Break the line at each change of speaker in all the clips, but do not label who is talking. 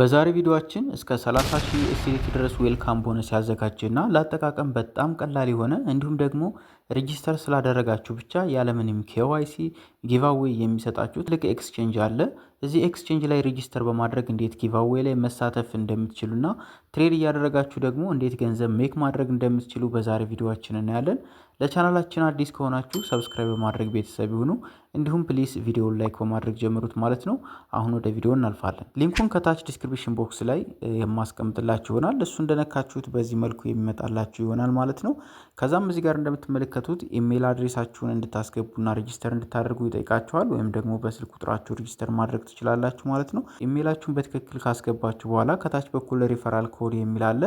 በዛሬ ቪዲዮአችን እስከ 30,000 USDT ድረስ ዌልካም ቦነስ ያዘጋጀና ለአጠቃቀም በጣም ቀላል የሆነ እንዲሁም ደግሞ ሬጂስተር ስላደረጋችሁ ብቻ ያለምንም KYC ጊቫዌይ የሚሰጣችሁ ትልቅ ኤክስቼንጅ አለ። እዚህ ኤክስቼንጅ ላይ ሬጂስተር በማድረግ እንዴት ጊቫዌይ ላይ መሳተፍ እንደምትችሉና ትሬድ እያደረጋችሁ ደግሞ እንዴት ገንዘብ ሜክ ማድረግ እንደምትችሉ በዛሬ ቪዲዮአችን እናያለን። ለቻናላችን አዲስ ከሆናችሁ ሰብስክራይብ በማድረግ ቤተሰብ ይሁኑ። እንዲሁም ፕሊስ ቪዲዮውን ላይክ በማድረግ ጀምሩት ማለት ነው። አሁን ወደ ቪዲዮ እናልፋለን። ሊንኩን ከታች ዲስክሪፕሽን ቦክስ ላይ የማስቀምጥላችሁ ይሆናል። እሱ እንደነካችሁት በዚህ መልኩ የሚመጣላችሁ ይሆናል ማለት ነው። ከዛም እዚህ ጋር እንደምትመለከቱት ኢሜል አድሬሳችሁን እንድታስገቡና ሬጂስተር እንድታደርጉ ይጠይቃችኋል። ወይም ደግሞ በስልክ ቁጥራችሁ ሬጂስተር ማድረግ ትችላላችሁ ማለት ነው። ኢሜላችሁን በትክክል ካስገባችሁ በኋላ ከታች በኩል ሪፈራል ኮድ የሚል አለ።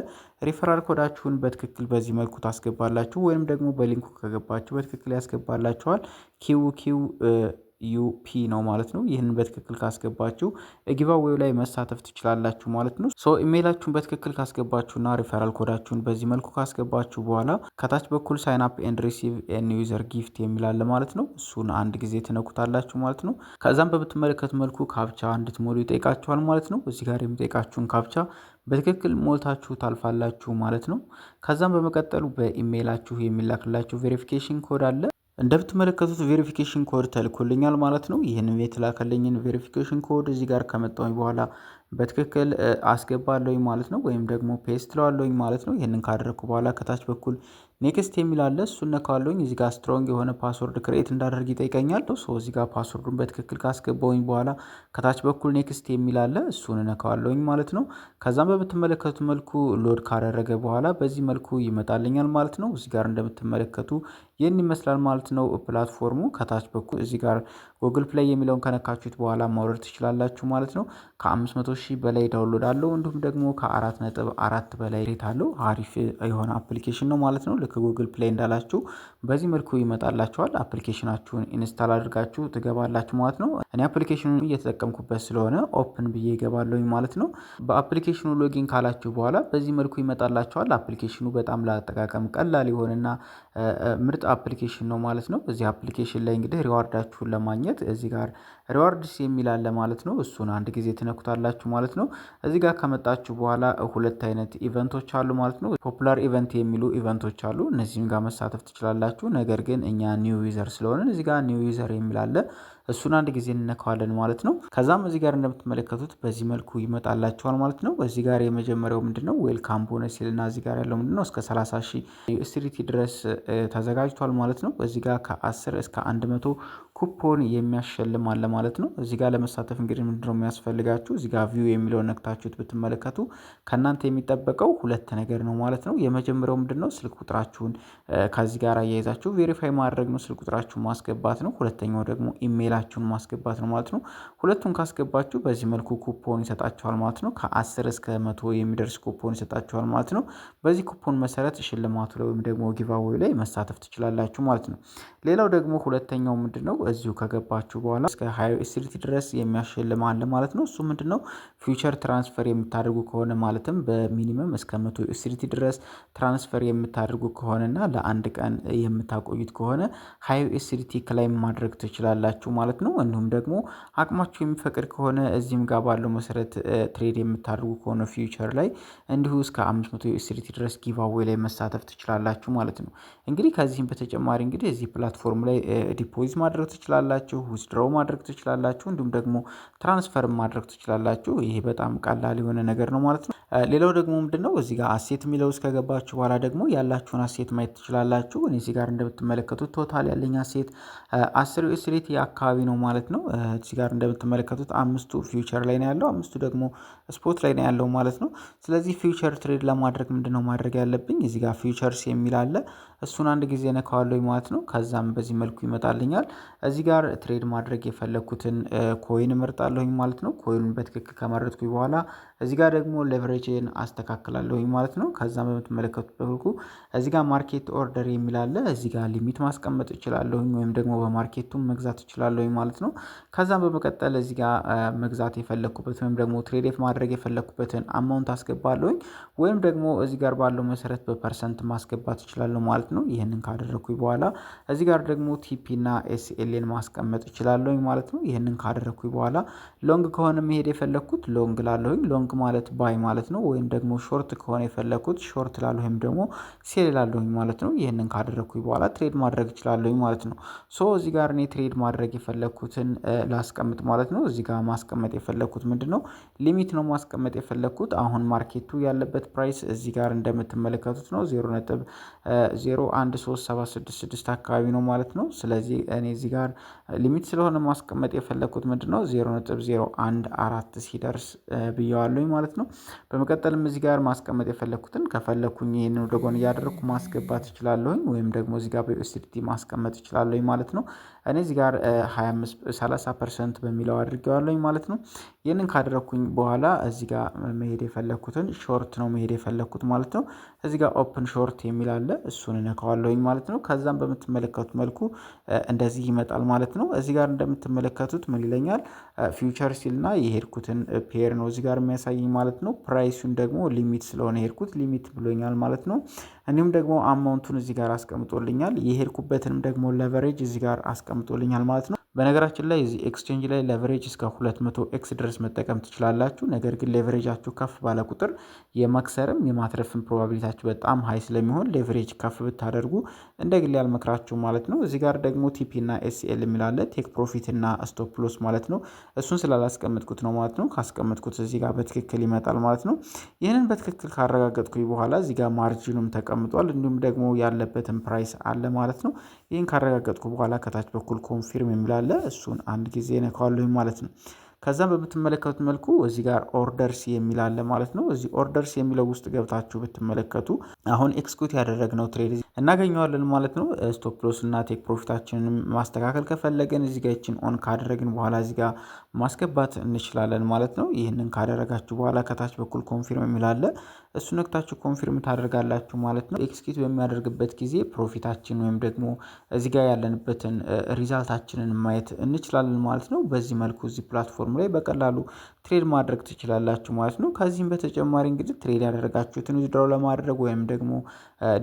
ሪፈራል ኮዳችሁን በትክክል በዚህ መልኩ ታስገባላችሁ። ወይም ደግሞ በሊንኩ ከገባችሁ በትክክል ያስገባላችኋል። QQUP ነው ማለት ነው። ይህንን በትክክል ካስገባችሁ ጊቫዌው ላይ መሳተፍ ትችላላችሁ ማለት ነው። ኢሜይላችሁን በትክክል ካስገባችሁና ሪፈራል ኮዳችሁን በዚህ መልኩ ካስገባችሁ በኋላ ከታች በኩል ሳይን አፕ ኤንድ ሪሲቭ ኤን ዩዘር ጊፍት የሚላለ ማለት ነው። እሱን አንድ ጊዜ ትነኩታላችሁ ማለት ነው። ከዛም በምትመለከት መልኩ ካፕቻ እንድትሞሉ ይጠይቃችኋል ማለት ነው። እዚህ ጋር የሚጠይቃችሁን ካፕቻ በትክክል ሞልታችሁ ታልፋላችሁ ማለት ነው። ከዛም በመቀጠሉ በኢሜይላችሁ የሚላክላችሁ ቬሪፊኬሽን ኮድ አለ። እንደምትመለከቱት ቬሪፊኬሽን ኮድ ተልኮልኛል ማለት ነው። ይህንን የተላከልኝን ቬሪፊኬሽን ኮድ እዚህ ጋር ከመጣሁኝ በኋላ በትክክል አስገባለሁኝ ማለት ነው። ወይም ደግሞ ፔስት ለዋለሁኝ ማለት ነው። ይህንን ካደረግኩ በኋላ ከታች በኩል ኔክስት የሚል አለ። እሱን ነካዋለሁኝ። እዚህ ጋር ስትሮንግ የሆነ ፓስወርድ ክሬት እንዳደርግ ይጠይቀኛል። እዚህ ጋር ፓስወርዱን በትክክል ካስገባውኝ በኋላ ከታች በኩል ኔክስት የሚል አለ። እሱን ነካዋለሁኝ ማለት ነው። ከዛም በምትመለከቱት መልኩ ሎድ ካደረገ በኋላ በዚህ መልኩ ይመጣልኛል ማለት ነው። እዚህ ጋር እንደምትመለከቱ ይህን ይመስላል ማለት ነው ፕላትፎርሙ። ከታች በኩል እዚህ ጋር ጉግል ፕሌይ የሚለውን ከነካችሁት በኋላ ማውረድ ትችላላችሁ ማለት ነው። ከ500,000 በላይ ዳውንሎድ አለው። እንዲሁም ደግሞ ከ4.4 በላይ ሬት አለው። አሪፍ የሆነ አፕሊኬሽን ነው ማለት ነው። ልክ ጉግል ፕሌይ እንዳላችሁ በዚህ መልኩ ይመጣላችኋል። አፕሊኬሽናችሁን ኢንስታል አድርጋችሁ ትገባላችሁ ማለት ነው። እኔ አፕሊኬሽኑን እየተጠቀምኩበት ስለሆነ ኦፕን ብዬ እገባለሁኝ ማለት ነው። በአፕሊኬሽኑ ሎጊን ካላችሁ በኋላ በዚህ መልኩ ይመጣላችኋል። አፕሊኬሽኑ በጣም ለአጠቃቀም ቀላል የሆነና ምርጥ አፕሊኬሽን ነው ማለት ነው። እዚህ አፕሊኬሽን ላይ እንግዲህ ሪዋርዳችሁን ለማግኘት እዚህ ጋር ሪዋርድስ የሚል አለ ማለት ነው። እሱን አንድ ጊዜ ትነኩታላችሁ ማለት ነው። እዚህ ጋር ከመጣችሁ በኋላ ሁለት አይነት ኢቨንቶች አሉ ማለት ነው። ፖፑላር ኢቨንት የሚሉ ኢቨንቶች አሉ። እነዚህም ጋር መሳተፍ ትችላላችሁ። ነገር ግን እኛ ኒው ዩዘር ስለሆነ እዚህ ጋር ኒው ዩዘር የሚል አለ። እሱን አንድ ጊዜ እንነካዋለን ማለት ነው። ከዛም እዚህ ጋር እንደምትመለከቱት በዚህ መልኩ ይመጣላችኋል ማለት ነው። እዚህ ጋር የመጀመሪያው ምንድነው ዌልካም ቦነስ ይልና እዚህ ጋር ያለው ምንድነው እስከ 30,000 USDT ድረስ ተዘጋጅቷል ማለት ነው። እዚህ ጋር ከ10 እስከ 100 ኩፖን የሚያሸልም አለ ማለት ነው። እዚህ ጋር ለመሳተፍ እንግዲህ ምንድነው የሚያስፈልጋችሁ? እዚህ ጋር ቪው የሚለውን ነክታችሁት ብትመለከቱ ከእናንተ የሚጠበቀው ሁለት ነገር ነው ማለት ነው። የመጀመሪያው ምንድነው ስልክ ቁጥራችሁን ከዚህ ጋር አያይዛችሁ ቬሪፋይ ማድረግ ነው። ስልክ ቁጥራችሁን ማስገባት ነው። ሁለተኛው ደግሞ ኢሜይላችሁን ማስገባት ነው ማለት ነው። ሁለቱን ካስገባችሁ በዚህ መልኩ ኩፖን ይሰጣችኋል ማለት ነው። ከ10 እስከ 100 የሚደርስ ኩፖን ይሰጣችኋል ማለት ነው። በዚህ ኩፖን መሰረት ሽልማቱ ላይ ወይም ደግሞ ጊቫዌይ ላይ መሳተፍ ትችላላችሁ ማለት ነው። ሌላው ደግሞ ሁለተኛው ምንድነው እዚሁ ከገባችሁ በኋላ እስከ 20 USDT ድረስ የሚያሸልም አለ ማለት ነው። እሱ ምንድነው ፊውቸር ትራንስፈር የምታደርጉ ከሆነ ማለትም በሚኒመም እስከ 100 USDT ድረስ ትራንስፈር የምታደርጉ ከሆነና ለአንድ ቀን የምታቆዩት ከሆነ 20 USDT ክላይም ማድረግ ትችላላችሁ ማለት ነው። እንዲሁም ደግሞ አቅማችሁ የሚፈቅድ ከሆነ እዚህም ጋር ባለው መሰረት ትሬድ የምታደርጉ ከሆነ ፊውቸር ላይ እንዲሁ እስከ 500 USDT ድረስ ጊቫዌይ ላይ መሳተፍ ትችላላችሁ ማለት ነው። እንግዲህ ከዚህም በተጨማሪ እንግዲህ እዚህ ፕላትፎርም ላይ ዲፖዚት ማድረግ ትችላላችሁ፣ ዊዝድሮው ማድረግ ትችላላችሁ፣ እንዲሁም ደግሞ ትራንስፈር ማድረግ ትችላላችሁ። ይሄ በጣም ቀላል የሆነ ነገር ነው ማለት ነው። ሌላው ደግሞ ምንድነው እዚህ ጋር አሴት የሚለው ውስጥ ከገባችሁ በኋላ ደግሞ ያላችሁን አሴት ማየት ትችላላችሁ። እኔ እዚህ ጋር እንደምትመለከቱት ቶታል ያለኝ አሴት 10 USDT አካባቢ ነው ማለት ነው። እዚህ ጋር እንደምትመለከቱት 5ቱ ፊውቸር ላይ ነው ያለው፣ 5ቱ ደግሞ ስፖት ላይ ነው ያለው ማለት ነው። ስለዚህ ፊውቸር ትሬድ ለማድረግ ምንድነው ማድረግ ያለብኝ? እዚህ ጋር ፊውቸርስ የሚል አለ። እሱን አንድ ጊዜ ነካዋለሁ ማለት ነው። ከዛም በዚህ መልኩ ይመጣልኛል። እዚህ ጋር ትሬድ ማድረግ የፈለኩትን ኮይን እመርጣለሁኝ ማለት ነው። ኮይኑን በትክክል ከመረጥኩኝ በኋላ እዚህ ጋር ደግሞ ሌቨሬጅ ላንጉዌጅን አስተካክላለሁኝ ማለት ነው። ከዛም በምትመለከቱት መልኩ እዚህ ጋር ማርኬት ኦርደር የሚል አለ። እዚህ ጋር ሊሚት ማስቀመጥ እችላለሁኝ ወይም ደግሞ በማርኬቱም መግዛት እችላለሁኝ ማለት ነው። ከዛም በመቀጠል እዚህ ጋር መግዛት የፈለኩበት ወይም ደግሞ ትሬድ ማድረግ የፈለኩበትን አማውንት አስገባለሁኝ ወይም ደግሞ እዚህ ጋር ባለው መሰረት በፐርሰንት ማስገባት እችላለሁ ማለት ነው። ይህንን ካደረኩኝ በኋላ እዚህ ጋር ደግሞ ቲፒ እና ኤስኤልን ማስቀመጥ እችላለሁኝ ማለት ነው። ይህንን ካደረኩኝ በኋላ ሎንግ ከሆነ መሄድ የፈለኩት ሎንግ ላለሁኝ ሎንግ ማለት ባይ ማለት ነው። ወይም ደግሞ ሾርት ከሆነ የፈለኩት ሾርት ላለሁኝ ደግሞ ሴል ላለሁኝ ማለት ነው። ይህንን ካደረኩኝ በኋላ ትሬድ ማድረግ እችላለሁኝ ማለት ነው። ሶ እዚህ ጋር እኔ ትሬድ ማድረግ የፈለኩትን ላስቀምጥ ማለት ነው። እዚህ ጋር ማስቀመጥ የፈለኩት ምንድነው ሊሚት ነው ማስቀመጥ የፈለኩት። አሁን ማርኬቱ ያለበት ፕራይስ እዚህ ጋር እንደምትመለከቱት ነው 0.013766 አካባቢ ነው ማለት ነው። ስለዚህ እኔ እዚህ ጋር ሊሚት ስለሆነ ማስቀመጥ የፈለኩት ምንድነው 0.014 ሲደርስ ብየዋለሁኝ ማለት ነው። በመቀጠልም እዚህ ጋር ማስቀመጥ የፈለኩትን ከፈለኩኝ ይሄንን ወደ ጎን እያደረኩ ማስገባት እችላለሁኝ ወይም ደግሞ እዚህ ጋር በዩኤስዲቲ ማስቀመጥ እችላለሁኝ ማለት ነው። እኔ እዚህ ጋር 30% በሚለው አድርጌዋለሁኝ ማለት ነው። ይህንን ካደረኩኝ በኋላ እዚህ ጋር መሄድ የፈለኩትን ሾርት ነው መሄድ የፈለኩት ማለት ነው። እዚህ ጋር ኦፕን ሾርት የሚል አለ እሱን እነካዋለሁኝ ማለት ነው። ከዛም በምትመለከቱት መልኩ እንደዚህ ይመጣል ማለት ነው። እዚህ ጋር እንደምትመለከቱት ምን ይለኛል ፊውቸር ሲልና የሄድኩትን ፔር ነው እዚህ ጋር የሚያሳየኝ ማለት ነው። ፕራይሱን ደግሞ ሊሚት ስለሆነ የሄድኩት ሊሚት ብሎኛል ማለት ነው። እንዲሁም ደግሞ አማውንቱን እዚህ ጋር አስቀምጦልኛል የሄድኩበትንም ደግሞ ለቨሬጅ እዚህ ጋር አስቀምጦልኛል ማለት ነው። በነገራችን ላይ እዚህ ኤክስቼንጅ ላይ ሌቨሬጅ እስከ 200 ኤክስ ድረስ መጠቀም ትችላላችሁ። ነገር ግን ሌቨሬጃችሁ ከፍ ባለ ቁጥር የመክሰርም የማትረፍም ፕሮባቢሊታችሁ በጣም ሀይ ስለሚሆን ሌቨሬጅ ከፍ ብታደርጉ እንደ ግሌ ያልመክራችሁ ማለት ነው። እዚህ ጋር ደግሞ ቲፒ እና ኤስኤል የሚላለ ቴክ ፕሮፊት እና ስቶፕ ሎስ ማለት ነው። እሱን ስላላስቀምጥኩት ነው ማለት ነው። ካስቀምጥኩት እዚህ ጋር በትክክል ይመጣል ማለት ነው። ይህንን በትክክል ካረጋገጥኩኝ በኋላ እዚህ ጋር ማርጂኑም ተቀምጧል እንዲሁም ደግሞ ያለበትን ፕራይስ አለ ማለት ነው። ይህን ካረጋገጥኩ በኋላ ከታች በኩል ኮንፊርም የሚላለ እሱን አንድ ጊዜ ነካዋለሁኝ ማለት ነው። ከዛም በምትመለከቱት መልኩ እዚህ ጋር ኦርደርስ የሚል አለ ማለት ነው። እዚህ ኦርደርስ የሚለው ውስጥ ገብታችሁ ብትመለከቱ አሁን ኤክስኪዩት ያደረግነው ትሬድ እናገኘዋለን ማለት ነው። ስቶፕ ሎስ እና ቴክ ፕሮፊታችንን ማስተካከል ከፈለገን እዚህ ጋር ይችን ኦን ካደረግን በኋላ እዚህ ጋር ማስገባት እንችላለን ማለት ነው። ይህንን ካደረጋችሁ በኋላ ከታች በኩል ኮንፊርም የሚል አለ እሱ ነክታችሁ ኮንፊርም ታደርጋላችሁ ማለት ነው። ኤክስኪዩት በሚያደርግበት ጊዜ ፕሮፊታችን ወይም ደግሞ እዚህ ጋር ያለንበትን ሪዛልታችንን ማየት እንችላለን ማለት ነው። በዚህ መልኩ እዚህ ፕላትፎርም ላይ በቀላሉ ትሬድ ማድረግ ትችላላችሁ ማለት ነው። ከዚህም በተጨማሪ እንግዲህ ትሬድ ያደረጋችሁትን ዊዝድሮው ለማድረግ ወይም ደግሞ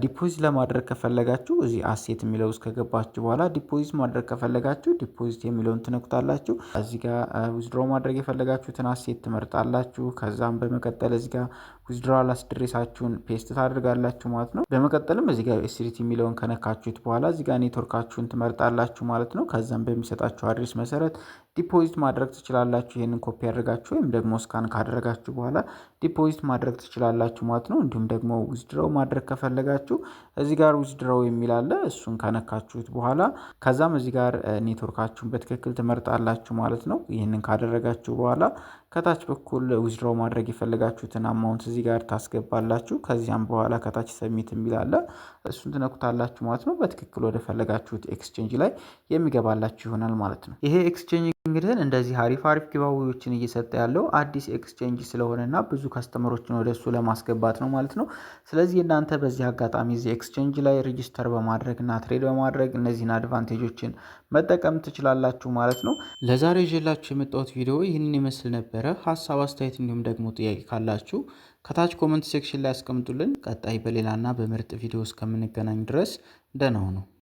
ዲፖዚት ለማድረግ ከፈለጋችሁ እዚህ አሴት የሚለው ውስጥ ከገባችሁ በኋላ ዲፖዚት ማድረግ ከፈለጋችሁ ዲፖዚት የሚለውን ትነኩታላችሁ። እዚህ ጋር ዊዝድሮው ማድረግ የፈለጋችሁትን አሴት ትመርጣላችሁ። ከዛም በመቀጠል እዚህ ጋር ዊዝድሮዋል አድሬሳችሁን ፔስት ታደርጋላችሁ ማለት ነው። በመቀጠልም እዚህ ጋር ኤስዲቲ የሚለውን ከነካችሁት በኋላ እዚህ ጋር ኔትወርካችሁን ትመርጣላችሁ ማለት ነው። ከዛም በሚሰጣችሁ አድሬስ መሰረት ዲፖዚት ማድረግ ትችላላችሁ። ይህንን ኮፒ ያደርጋችሁ ወይም ደግሞ ስካን ካደረጋችሁ በኋላ ዲፖዚት ማድረግ ትችላላችሁ ማለት ነው። እንዲሁም ደግሞ ዊዝድሮው ማድረግ ከፈለጋችሁ እዚህ ጋር ዊዝድሮው የሚል አለ እሱን ከነካችሁት በኋላ ከዛም እዚህ ጋር ኔትወርካችሁን በትክክል ትመርጣላችሁ ማለት ነው። ይህንን ካደረጋችሁ በኋላ ከታች በኩል ዊዝድሮው ማድረግ የፈለጋችሁትን አማውንት እዚህ ጋር ታስገባላችሁ። ከዚያም በኋላ ከታች ሰሚት የሚል አለ እሱን ትነኩታላችሁ ማለት ነው። በትክክል ወደ ፈለጋችሁት ኤክስቼንጅ ላይ የሚገባላችሁ ይሆናል ማለት ነው። ይሄ ኤክስቼንጅ እንግዲህ እንደዚህ አሪፍ ጊቫዌዎችን እየሰጠ ያለው አዲስ ኤክስቼንጅ ስለሆነና ብዙ ከስተመሮችን ወደ እሱ ለማስገባት ነው ማለት ነው። ስለዚህ እናንተ በዚህ አጋጣሚ እዚህ ኤክስቼንጅ ላይ ሬጂስተር በማድረግ እና ትሬድ በማድረግ እነዚህን አድቫንቴጆችን መጠቀም ትችላላችሁ ማለት ነው። ለዛሬ ይዤላችሁ የመጣሁት ቪዲዮ ይህንን ይመስል ነበረ። ሀሳብ አስተያየት፣ እንዲሁም ደግሞ ጥያቄ ካላችሁ ከታች ኮመንት ሴክሽን ላይ አስቀምጡልን። ቀጣይ በሌላና በምርጥ ቪዲዮ እስከምንገናኝ ድረስ ደህና ሁኑ።